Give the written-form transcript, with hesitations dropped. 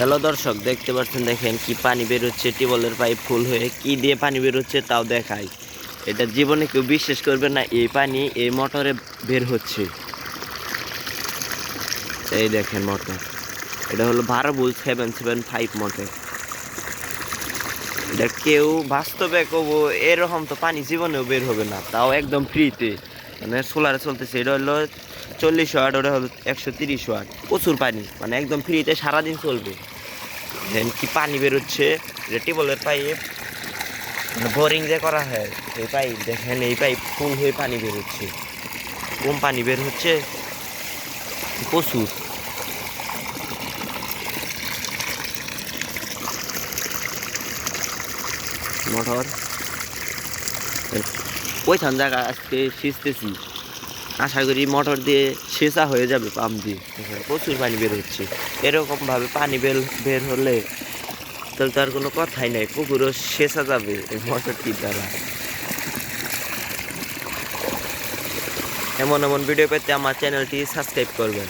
Hello দর্শক, দেখতে পাচ্ছেন, দেখেন কি পানি বের হচ্ছে টিউবওয়েলের পাইপ ফুল হয়ে। কি দিয়ে পানি বের হচ্ছে তাও দেখাই। এটা জীবনে কেউ বিশ্বাস করবে না, এই পানি এই মোটরে বের হচ্ছে। এই দেখেন মোটর, এটা হলো ভারবুল 775 মোটর। এটা কেউ বাস্তবে কবো এরকম তো পানি জীবনেও বের হবে না, তাও একদম ফ্রিতে। মানে সোলারে চলতেছে। এটা হলো 40 ওয়াট, ওটা হলো 130 ওয়াট। প্রচুর পানি, মানে একদম ফ্রিতে সারাদিন চলবে। দেখেন কি পানি বেরোচ্ছে। এটা টিউবওয়েলের পাইপ, মানে বোরিং যে করা হয় এই পাইপ। দেখেন এই পাইপ ফুল হয়ে পানি বেরোচ্ছে। কম পানি বের হচ্ছে প্রচুর। মোটর ওইখান জায়গা আজকে সেচতেছি, আশা করি মোটর দিয়ে সেচা হয়ে যাবে পাম্প দিয়ে। প্রচুর পানি বের হচ্ছে। এরকম ভাবে পানি বের হলে তাহলে তার কোনো কথাই নাই, পুকুরও সেচা যাবে এই মোটরটির দ্বারা। এমন এমন ভিডিও পেতে আমার চ্যানেলটি সাবস্ক্রাইব করবেন।